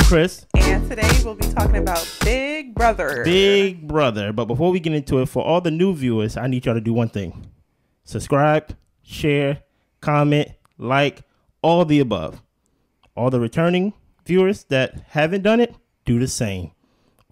Chris. And today we'll be talking about Big Brother. Big Brother. But before we get into it, for all the new viewers, I need y'all to do one thing. Subscribe, share, comment, like, all the above. All the returning viewers that haven't done it, do the same.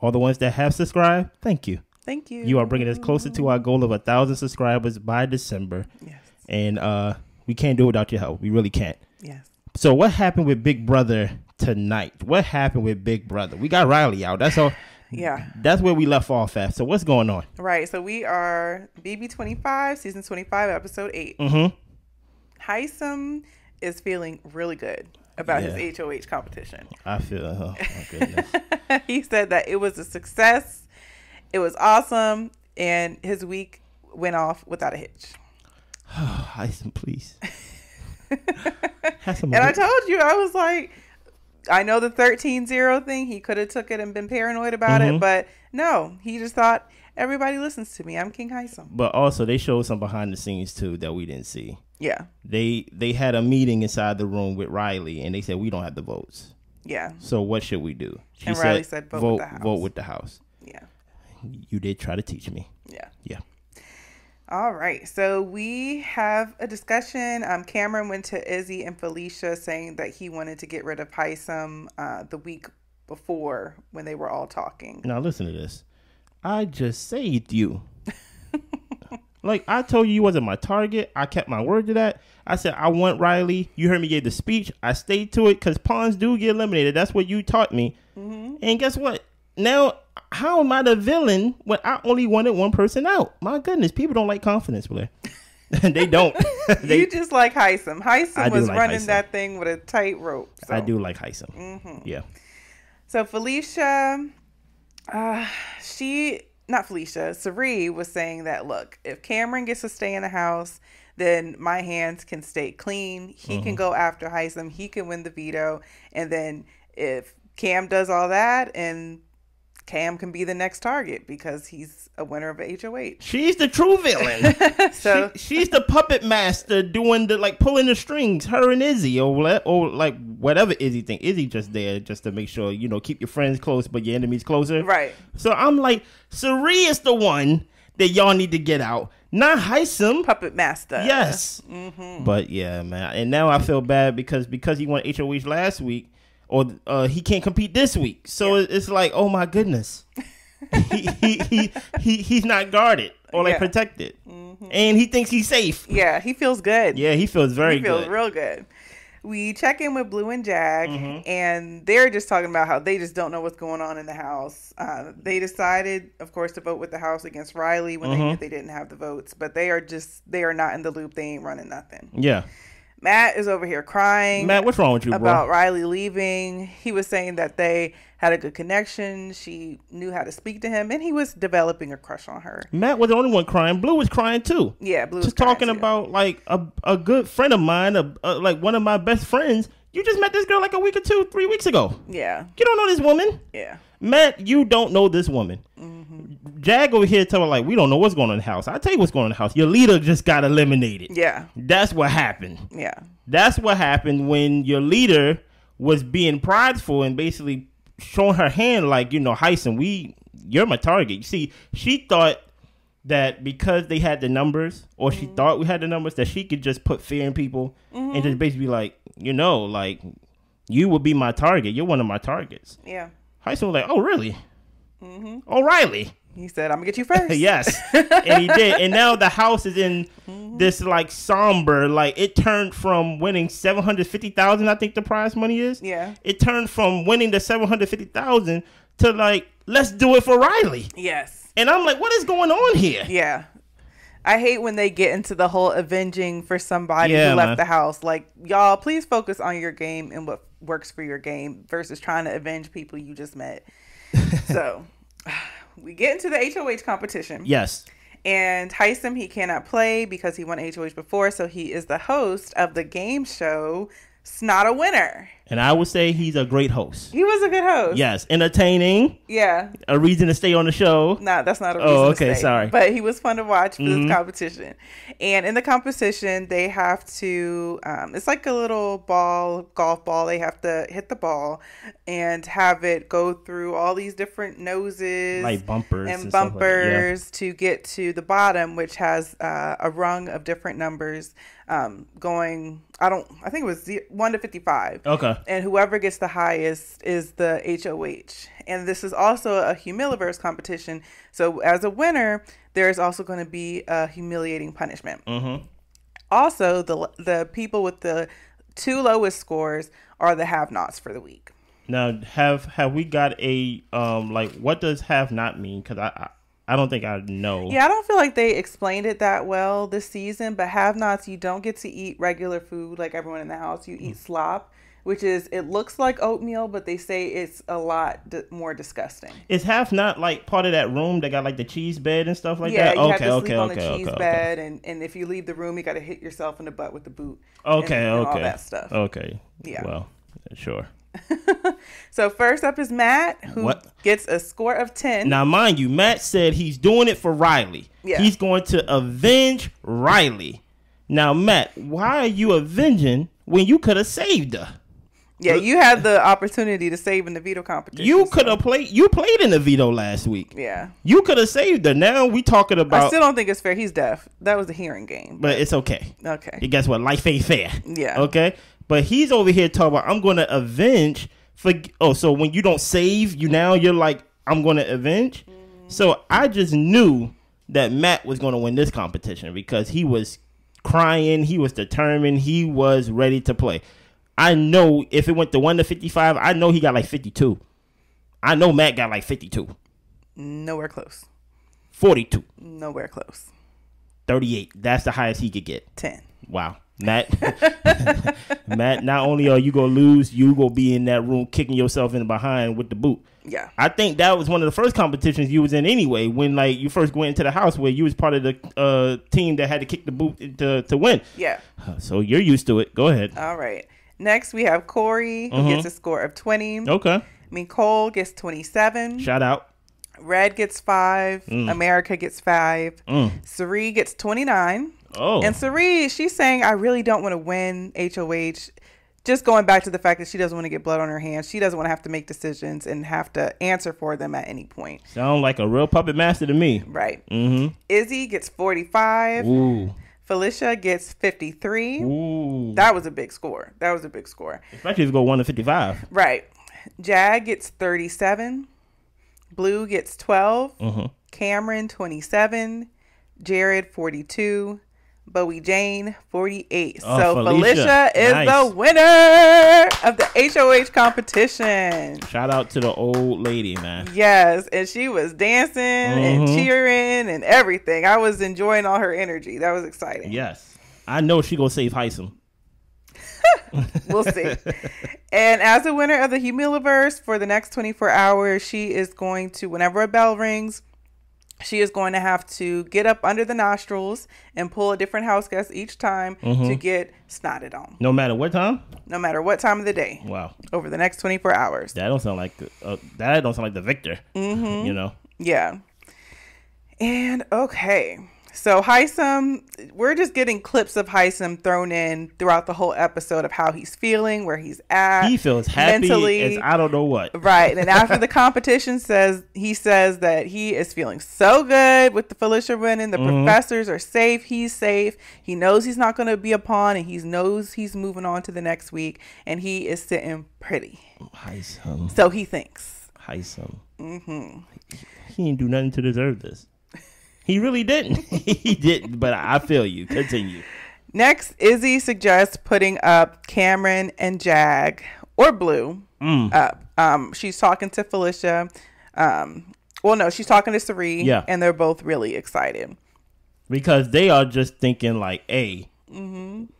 All the ones that have subscribed, thank you. Thank you. You are bringing us closer to our goal of 1,000 subscribers by December. Yes. And we can't do it without your help. We really can't. Yes. So what happened with Big Brother tonight? What happened with Big Brother? We got Riley out. That's all. Yeah. That's where we left off at. So what's going on? Right. So we are BB 25, season 25, episode 8. Mm-hmm. Hisam is feeling really good about his HOH competition. I feel, oh my goodness. He said that it was a success. It was awesome. And his week went off without a hitch. Hisam, please. And I told you, I was like, I know the 13-0 thing. He could have took it and been paranoid about it. But no, he just thought, everybody listens to me. I'm King Hisam. But also, they showed some behind the scenes, too, that we didn't see. Yeah. They had a meeting inside the room with Riley, and they said, we don't have the votes. Yeah. So what should we do? She and Riley said, vote with the house. Vote with the house. Yeah. You did try to teach me. Yeah. Yeah. All right. So we have a discussion. Cameron went to Izzy and Felicia saying that he wanted to get rid of Hisam the week before when they were all talking. Now listen to this. I just saved you. Like, I told you wasn't my target. I kept my word to that. I said, I want Riley. You heard me give the speech. I stayed to it because pawns do get eliminated. That's what you taught me. Mm-hmm. And guess what? Now, how am I the villain when I only wanted one person out? My goodness, people don't like confidence, Blair. They don't. You just like Hisam. Hisam was like running Hisam. that thing with a tight rope. So. I do like Hisam. Mm-hmm. Yeah. So Felicia, Sari was saying that, look, if Cameron gets to stay in the house, then my hands can stay clean. He can go after Hisam. He can win the veto. And then if Cam does all that, and Cam can be the next target because he's a winner of a HOH. She's the true villain. So she's the puppet master doing the, like, pulling the strings, her and Izzy, or like whatever Izzy think. Izzy just there just to make sure, keep your friends close, but your enemies closer. Right. So I'm like, Sari is the one that y'all need to get out, not Hisam. Puppet master. Yes. Mm-hmm. But yeah, man. And now I feel bad because he won HOH last week. Or he can't compete this week, so it's like, oh my goodness, he's not guarded or protected, and he thinks he's safe. Yeah, he feels good. Yeah, he feels very good. He feels real good. We check in with Blue and Jag, and they're just talking about how they just don't know what's going on in the house. They decided, of course, to vote with the house against Riley when they knew they didn't have the votes, but they are not in the loop. They ain't running nothing. Yeah. Matt is over here crying. Matt, what's wrong with you, bro? About Riley leaving. He was saying that they had a good connection. She knew how to speak to him, and he was developing a crush on her. Matt was the only one crying. Blue was crying too. Yeah, Blue was just crying talking too. about like a good friend of mine, like one of my best friends. You just met this girl like a week or 2, 3 weeks ago. Yeah. You don't know this woman. Yeah. Matt, you don't know this woman. Jag over here telling like, we don't know what's going on in the house. I'll tell you what's going on in the house. Your leader just got eliminated. Yeah. That's what happened. Yeah. That's what happened when your leader was being prideful and basically showing her hand like, Hisam, you're my target. You see, she thought that because they had the numbers, or she thought we had the numbers, that she could just put fear in people and just basically like, like, you would be my target. You're one of my targets. Yeah. Hisam was like, oh, really? O'Reilly. He said, I'm going to get you first. Yes. And he did. And now the house is in this like somber, like it turned from winning 750,000, I think the prize money is. Yeah. It turned from winning the 750,000 to like, let's do it for Riley. Yes. And I'm like, what is going on here? Yeah. I hate when they get into the whole avenging for somebody who left the house. Like, y'all, please focus on your game and what works for your game versus trying to avenge people you just met. So we get into the HOH competition. Yes. And Hisam, he cannot play because he won HOH before. So he is the host of the game show Snot a Winner. And I would say he's a great host. He was a good host. Yes. Entertaining. Yeah. A reason to stay on the show. No, that's not a reason to stay. Sorry. But he was fun to watch for this competition. And in the competition, they have to, it's like a little golf ball. They have to hit the ball and have it go through all these different noses. Like bumpers. And bumpers to get to the bottom, which has a rung of different numbers going, I think it was 1 to 55. Okay. And whoever gets the highest is the HOH. And this is also a Humiliverse competition. So as a winner, there's also going to be a humiliating punishment. Mm-hmm. Also, the people with the 2 lowest scores are the have-nots for the week. Now, have we got a what does have not mean? Because I don't think I know. Yeah, I don't feel like they explained it that well this season, but have-nots, you don't get to eat regular food like everyone in the house. You eat slop, which is, it looks like oatmeal, but they say it's a lot more disgusting. Is have not like part of that room that got like the cheese bed and stuff like that? Yeah, you have to sleep on the cheese bed, and if you leave the room, you got to hit yourself in the butt with the boot. And all that stuff. Okay. Yeah. Well, sure. So first up is Matt, who gets a score of 10. Now, mind you, Matt said he's doing it for Riley. Yeah. He's going to avenge Riley. Now, Matt, why are you avenging when you could have saved her? Yeah, you had the opportunity to save in the veto competition. You could have played. You played in the veto last week. Yeah. You could have saved her. Now we talking about. I still don't think it's fair. He's deaf. That was a hearing game. But it's okay. Okay. And guess what? Life ain't fair. Yeah. Okay. But he's over here talking about, I'm going to avenge. So when you don't save, you're like, I'm going to avenge. So I just knew that Matt was going to win this competition because he was crying. He was determined. He was ready to play. I know if it went to 1 to 55, I know he got like 52. I know Matt got like 52. Nowhere close. 42. Nowhere close. 38. That's the highest he could get. 10. Wow. Matt, not only are you going to lose, you going to be in that room kicking yourself in the behind with the boot. Yeah. I think that was one of the first competitions you was in anyway, when like you first went into the house where you was part of the team that had to kick the boot to win. Yeah. So you're used to it. Go ahead. All right. Next, we have Corey, who gets a score of 20. Okay. Nicole gets 27. Shout out. Red gets 5. America gets 5. Sari gets 29. Oh. And Sari, she's saying, I really don't want to win HOH. Just going back to the fact that she doesn't want to get blood on her hands. She doesn't want to have to make decisions and have to answer for them at any point. Sound like a real puppet master to me. Right. Mm-hmm. Izzy gets 45. Ooh. Felicia gets 53. Ooh. That was a big score. Especially if you go 1 to 55. Right. Jag gets 37. Blue gets 12. Cameron 27. Jared 42. Bowie Jane 48. So Felicia is the winner of the HOH competition. Shout out to the old lady, man. Yes, and she was dancing and cheering and everything. I was enjoying all her energy. That was exciting. Yes. I know she gonna save Hisam. We'll see. And as a winner of the Humiliverse for the next 24 hours, she is going to, whenever a bell rings, she is going to have to get up under the nostrils and pull a different house guest each time to get snotted on. No matter what time? No matter what time of the day. Wow. Over the next 24 hours. That don't sound like the victor. You know? Yeah. And okay. So Hisam, we're just getting clips of Hisam thrown in throughout the whole episode of how he's feeling, where he's at. He feels happy mentally, as I don't know what. Right. And after the competition he says that he is feeling so good with the Felicia winning. The professors are safe. He's safe. He knows he's not going to be a pawn, and he knows he's moving on to the next week, and he is sitting pretty. Hisam. So he thinks. Hisam. He didn't do nothing to deserve this. He really didn't. He didn't, but I feel you. Continue. Next, Izzy suggests putting up Cameron and Jag or Blue up. She's talking to Felicia. She's talking to Sari, and they're both really excited. Because they are just thinking like, hey,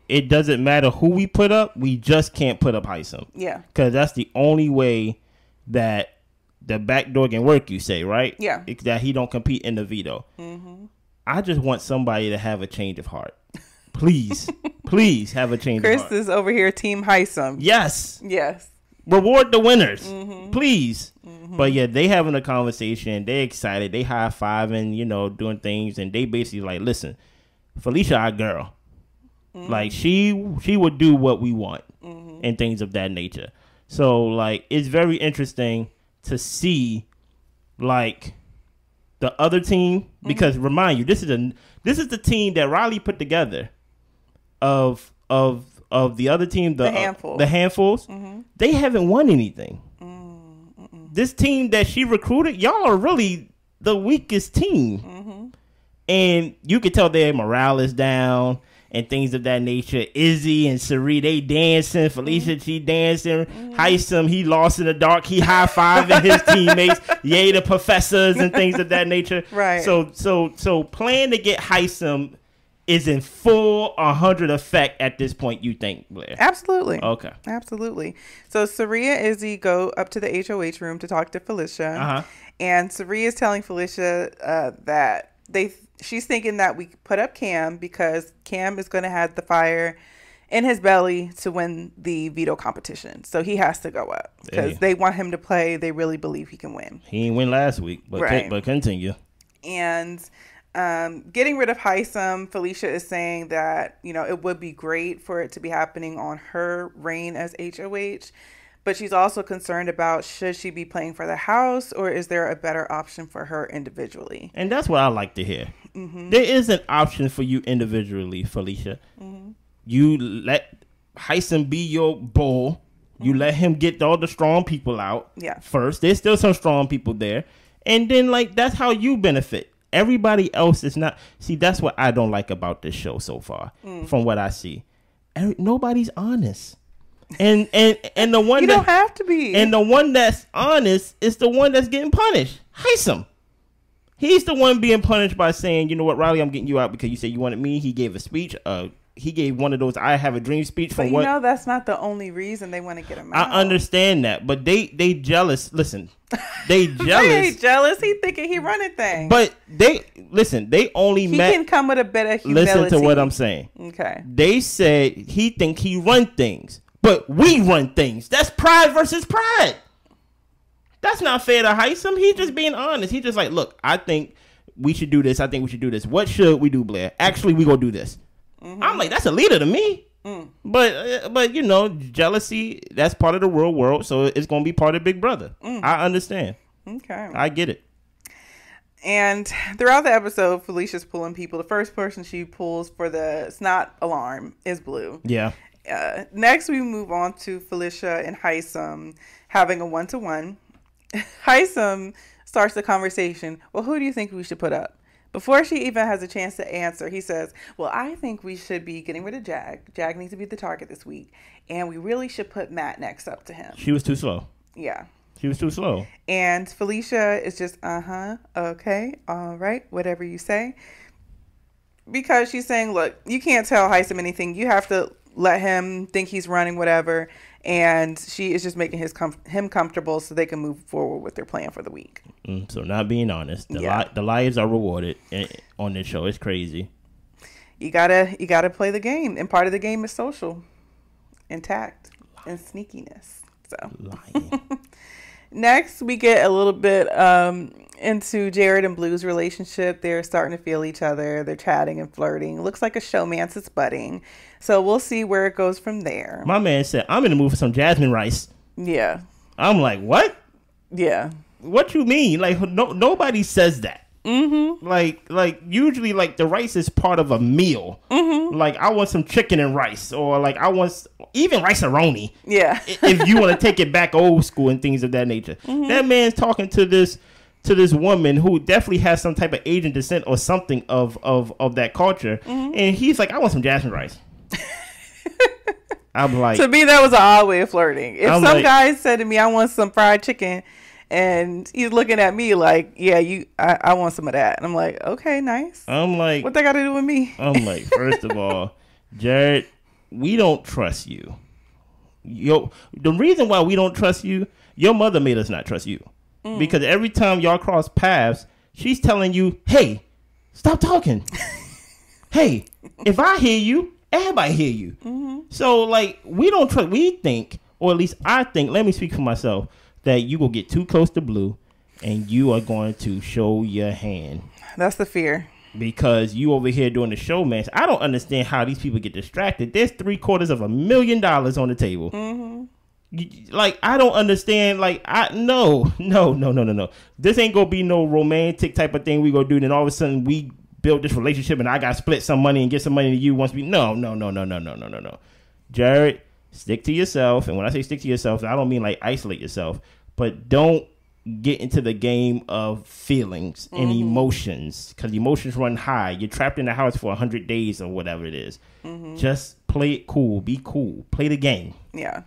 it doesn't matter who we put up. We just can't put up Hisam. Yeah. Because that's the only way that the backdoor can work, you say, right? Yeah. It's that he don't compete in the veto. I just want somebody to have a change of heart. please, please have a change Chris of heart. is over here, Team Hisam. Yes. Yes. Reward the winners, please. But yeah, they having a conversation. They excited. They high-fiving, doing things. And they basically like, listen, Felicia, our girl. Like, she would do what we want and things of that nature. So, like, it's very interesting to see, like, the other team. Because, remind you, this is the team that Riley put together of the other team, the handfuls. They haven't won anything. This team that she recruited, y'all are really the weakest team. And you can tell their morale is down and things of that nature. Izzy and Sari, they dancing. Felicia, she dancing. Hisam, he lost in the dark. He high-fiving his teammates. Yay, the professors and things of that nature. Right. So plan to get Hisam is in full 100 effect at this point, you think, Blair? Absolutely. Okay. Absolutely. So Saria and Izzy go up to the HOH room to talk to Felicia. And Saria is telling Felicia that she's thinking that we put up Cam because Cam is going to have the fire in his belly to win the veto competition. So he has to go up because they want him to play. They really believe he can win. He didn't win last week, but continue. And getting rid of Hisam, Felicia is saying that, it would be great for it to be happening on her reign as HOH. But she's also concerned about, should she be playing for the house or is there a better option for her individually? And that's what I like to hear. There is an option for you individually, Felicia. You let Hisam be your bull. You let him get all the strong people out first. There's still some strong people there. And then, that's how you benefit. Everybody else is not. See, that's what I don't like about this show so far, from what I see. Nobody's honest. And the one you don't have to be. And the one that's honest is the one that's getting punished. Hisam. He's the one being punished by saying, you know what, Riley, I'm getting you out because you said you wanted me. He gave a speech. He gave one of those "I have a dream" speech from what. That's not the only reason they want to get him out. I understand that, but they jealous. Listen, they jealous. They jealous. He thinking he running things. But they only he can come with a bit of humility. Listen to what I'm saying. Okay. They said he think he run things, but we run things. That's pride versus pride. That's not fair to Hisam. He's just being honest. He's just like, look, I think we should do this. I think we should do this. What should we do, Blair? Actually, we gonna do this. I'm like, that's a leader to me. But jealousy, that's part of the real world, so it's gonna be part of Big Brother. I understand. Okay, I get it. And throughout the episode, Felicia's pulling people. The first person she pulls for the snot alarm is Blue. Yeah. Next, we move on to Felicia and Hisam having a 1-to-1. Hisam starts the conversation. Well, who do you think we should put up? Before she even has a chance to answer, he says, well, I think we should be getting rid of Jag. Jag needs to be the target this week. And we really should put Matt next up to him. She was too slow. Yeah. She was too slow. And Felicia is just, okay, all right, whatever you say. Because she's saying, look, you can't tell Hisam anything. You have to let him think he's running, whatever. And she is just making him comfortable so they can move forward with their plan for the week. So not being honest. The liars are rewarded on this show. It's crazy. You gotta play the game. And part of the game is social and tact and sneakiness. So lying. Next, we get a little bit into Jared and Blue's relationship. They're starting to feel each other. They're chatting and flirting. Looks like a showmance is budding. So we'll see where it goes from there. My man said, I'm in the mood for some jasmine rice. Yeah. I'm like, what? Yeah. What you mean? Like, nobody says that. Like usually, the rice is part of a meal. Like, I want some chicken and rice, or I want even rice-a-roni. Yeah. If you want to take it back old school and things of that nature. That man's talking to this woman who definitely has some type of Asian descent or something of that culture, and he's like, I want some jasmine rice. I'm like, to me, that was an odd way of flirting. If some guy said to me, I want some fried chicken, and he's looking at me like, yeah, I want some of that. And I'm like, okay, nice. I'm like, what that got to do with me? I'm like, first of all, Jared, we don't trust you. The reason why we don't trust you, your mother made us not trust you. Because every time y'all cross paths, she's telling you, hey, stop talking. hey, if I hear you, everybody hear you. Mm-hmm. So, like, we don't trust. We think, or at least I think, let me speak for myself, that you will get too close to Blue and you are going to show your hand. That's the fear. Because you over here doing the show, man. I don't understand how these people get distracted. There's $750,000 on the table. Mm-hmm. Like, I don't understand. Like, no. This ain't gonna be no romantic type of thing we gonna do. Then all of a sudden we build this relationship and I gotta split some money and give some money to you once we. No. Jared, stick to yourself. And when I say stick to yourself, I don't mean like isolate yourself, but don't get into the game of feelings and emotions, because emotions run high. You're trapped in the house for 100 days or whatever it is. Just play it cool. Be cool. Play the game. Yeah.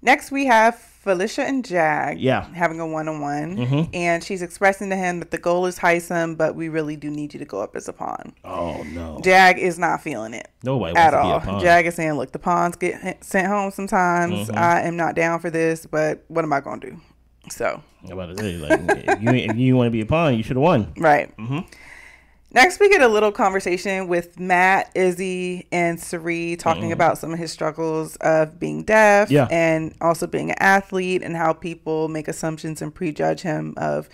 Next, we have Felicia and Jag having a one-on-one. And she's expressing to him that the goal is Hisam, but we really do need you to go up as a pawn. Oh, no. Jag is not feeling it. Nobody at wants all. To be a pawn. Jag is saying, look, the pawns get sent home sometimes. I am not down for this, but what am I going to do? So I'm about to say, like, if you want to be a pawn, you should have won. Right. Next, we get a little conversation with Matt, Izzy, and Sari talking about some of his struggles of being deaf and also being an athlete, and how people make assumptions and prejudge him of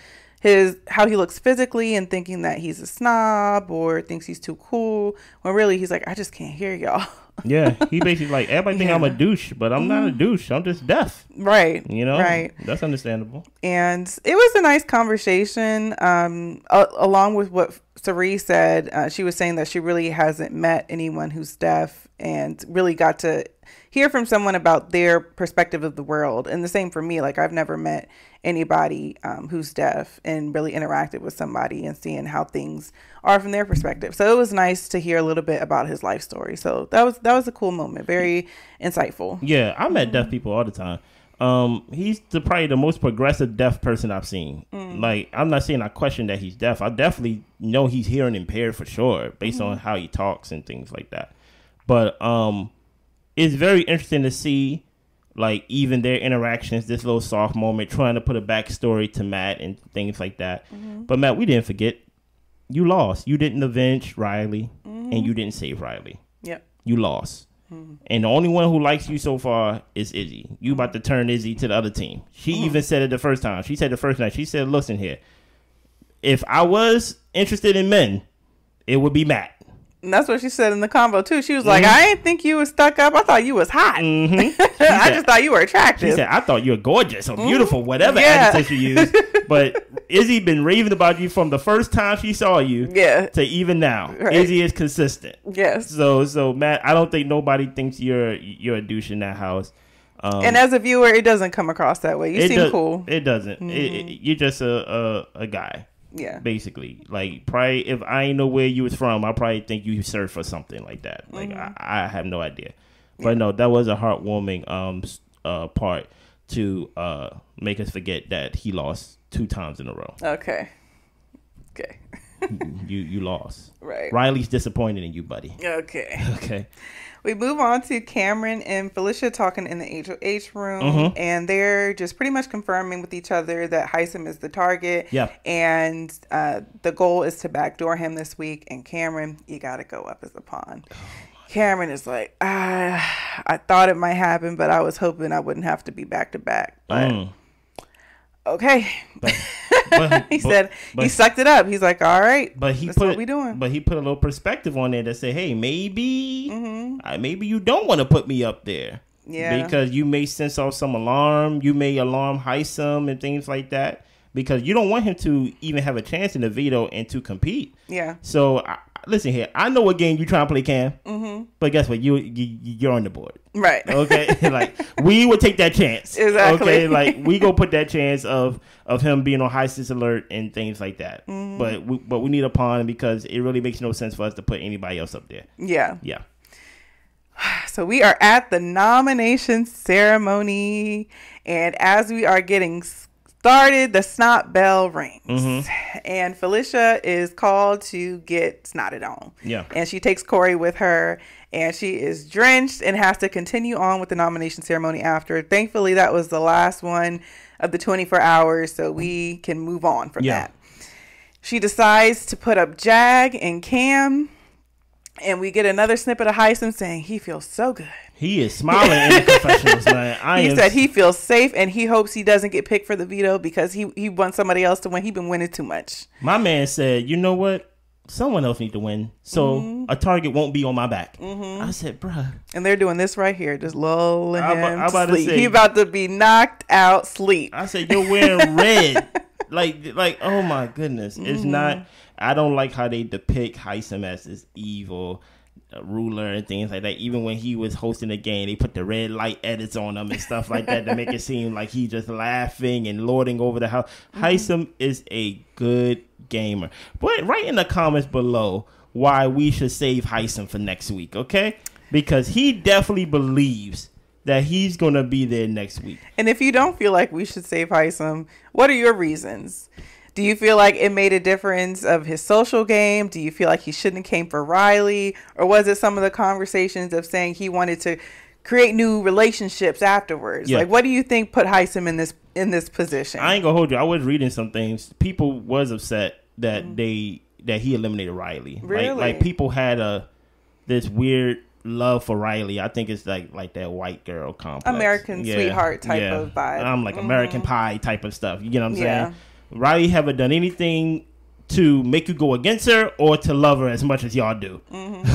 how he looks physically and thinking that he's a snob or thinks he's too cool, when really he's like, I just can't hear y'all. Yeah, he basically like, everybody think I'm a douche, but I'm not a douche. I'm just deaf. Right. You know? Right. That's understandable. And it was a nice conversation. Along with what Sari said, she was saying that she really hasn't met anyone who's deaf and really got to hear from someone about their perspective of the world. And the same for me. Like, I've never met anybody who's deaf and really interacted with somebody and seeing how things are from their perspective. So it was nice to hear a little bit about his life story. So that was a cool moment. Very insightful. Yeah, I met deaf people all the time. He's probably the most progressive deaf person I've seen. Like, I'm not saying I question that he's deaf. I definitely know he's hearing impaired for sure, based on how he talks and things like that. But it's very interesting to see, like, even their interactions, this little soft moment, trying to put a backstory to Matt and things like that. But Matt, we didn't forget, you lost. You didn't avenge Riley, and you didn't save Riley. Yep. You lost. And the only one who likes you so far is Izzy. You about to turn Izzy to the other team. She even said it the first time. She said the first night, she said, listen here, if I was interested in men, it would be Matt. And that's what she said in the convo too. She was like, I didn't think you was stuck up. I thought you was hot. I just thought you were attractive. She said, I thought you were gorgeous or beautiful, whatever adjective she used. But Izzy been raving about you from the first time she saw you to even now. Right. Izzy is consistent. Yes. So Matt, I don't think nobody thinks you're a douche in that house. And as a viewer, it doesn't come across that way. You seem cool. It doesn't. You're just a guy. Yeah. Basically, like, probably if I ain't know where you was from, I probably think you surf or something like that. Like, I have no idea. But no, that was a heartwarming part to make us forget that he lost 2 times in a row. Okay. You lost. Right. Riley's disappointed in you, buddy. Okay. We move on to Cameron and Felicia talking in the HOH room, and they're just pretty much confirming with each other that Hisam is the target. Yeah. And the goal is to backdoor him this week. And Cameron, you got to go up as a pawn. Cameron is like, I thought it might happen, but I was hoping I wouldn't have to be back to back. But okay. He said he sucked it up. He's like, all right, but that's what we doing. But he put a little perspective on there that said, hey, maybe you don't want to put me up there. Yeah. Because you may sense off some alarm. You may alarm Hisam and things like that. Because you don't want him to even have a chance in the veto and to compete. Yeah. So listen here. I know what game you trying to play, Cam. But guess what? You're on the board. Right. Okay. Like, we would take that chance. Exactly. Okay. Like, we go put that chance of him being on high sense alert and things like that. But we need a pawn because it really makes no sense for us to put anybody else up there. Yeah. Yeah. So we are at the nomination ceremony, and as we are getting started, the snot bell rings, and Felicia is called to get snotted on. Yeah. And she takes Corey with her, and she is drenched and has to continue on with the nomination ceremony after. Thankfully, that was the last one of the 24 hours, so we can move on from that. She decides to put up Jag and Cam. And we get another snippet of Hisam saying he feels so good. He is smiling in the confessionals, man. He said he feels safe and he hopes he doesn't get picked for the veto because he wants somebody else to win. He's been winning too much. My man said, you know what? Someone else need to win, so a target won't be on my back. I said, bruh. And they're doing this right here, just lulling him to sleep. Say, he about to be knocked out sleep. I said, you're wearing red. like, oh my goodness. It's not, I don't like how they depict Hisam as this evil ruler and things like that. Even when he was hosting the game, they put the red light edits on him and stuff like that to make it seem like he just laughing and lording over the house. Hisam is a good gamer. But write in the comments below why we should save Hisam for next week, okay? Because he definitely believes that he's going to be there next week. And if you don't feel like we should save Hisam, what are your reasons? Do you feel like it made a difference of his social game? Do you feel like he shouldn't have came for Riley? Or was it some of the conversations of saying he wanted to create new relationships afterwards? Yeah. Like, what do you think put Hisam in this position? I ain't gonna hold you. I was reading some things. People was upset that he eliminated Riley. Really? Like people had this weird love for Riley. I think it's like that white girl complex. American sweetheart type of vibe. I'm like American Pie type of stuff. You get what I'm saying? Riley haven't done anything to make you go against her or to love her as much as y'all do.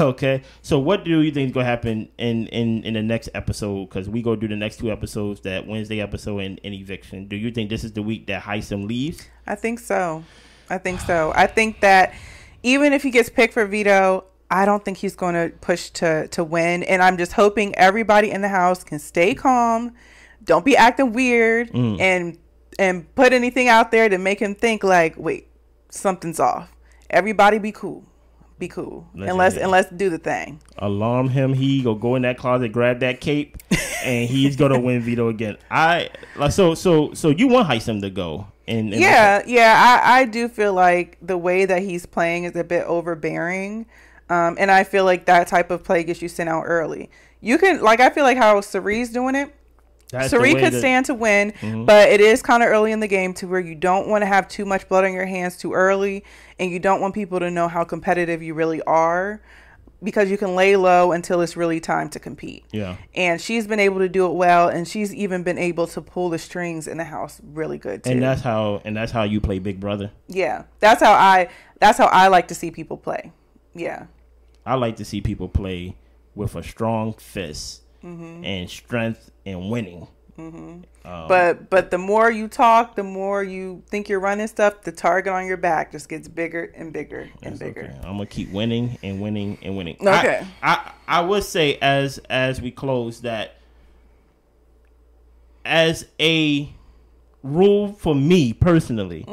Okay, so what do you think is gonna happen in the next episode? Because we go do the next 2 episodes, that Wednesday episode and eviction. Do you think this is the week that Hisam leaves? I think so. I think that even if he gets picked for veto, I don't think he's going to push to win. And I'm just hoping everybody in the house can stay calm, don't be acting weird, and put anything out there to make him think like, wait, something's off. Everybody be cool. Be cool. And let's do the thing. Alarm him. He go in that closet, grab that cape, and he's gonna win veto again. So you want Hisam to go. I do feel like the way that he's playing is a bit overbearing. And I feel like that type of play gets you sent out early. You can, I feel like how Ceree's doing it. Ceree could stand to win, but it is kind of early in the game to where you don't want to have too much blood on your hands too early, and you don't want people to know how competitive you really are, because you can lay low until it's really time to compete. Yeah. And she's been able to do it well, and she's even been able to pull the strings in the house really good too. And that's how you play Big Brother. Yeah. That's how I like to see people play. Yeah. I like to see people play with a strong fist and strength and winning. But the more you talk, the more you think you're running stuff, the target on your back just gets bigger and bigger and bigger. Okay. I'm gonna keep winning and winning and winning. Okay. I would say as we close that, as a rule for me personally,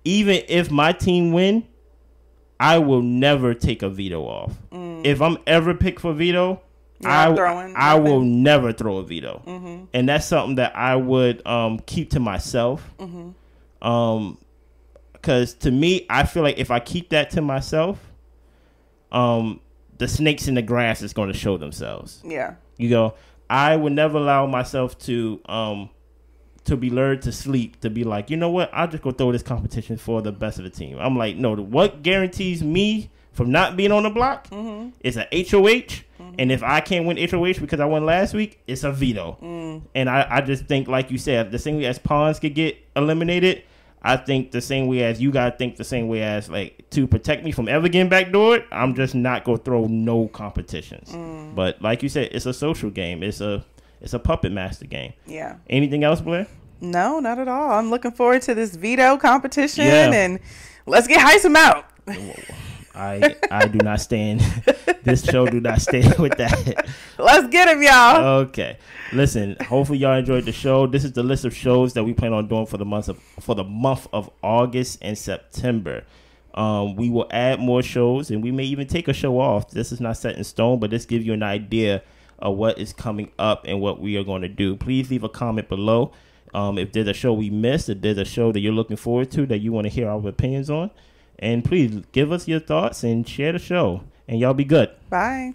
even if my team win, I will never take a veto off. If I'm ever picked for veto, I will never throw a veto. And that's something that I would keep to myself. Because to me, I feel like if I keep that to myself, the snakes in the grass is going to show themselves. Yeah. I would never allow myself to be lured to sleep, to be like, you know what, I'll just go throw this competition for the best of the team. I'm like, no, what guarantees me from not being on the block is a HOH. And if I can't win HOH because I won last week, it's a veto. And I just think, like you said, the same way as pawns could get eliminated, I think the same way as you got to think the same way as, like, to protect me from ever getting backdoored, I'm just not going to throw no competitions. But like you said, it's a social game. It's a puppet master game. Yeah. Anything else, Blair? No, not at all. I'm looking forward to this veto competition, and let's get Hisam out. I do not stand. This show do not stand with that. Let's get him, y'all. Okay. Listen, hopefully y'all enjoyed the show. This is the list of shows that we plan on doing for the month of August and September. We will add more shows, and we may even take a show off. This is not set in stone, but this gives you an idea of what is coming up and what we are going to do. Please leave a comment below. If there's a show we missed, if there's a show that you're looking forward to that you want to hear our opinions on. And please give us your thoughts and share the show. And y'all be good. Bye.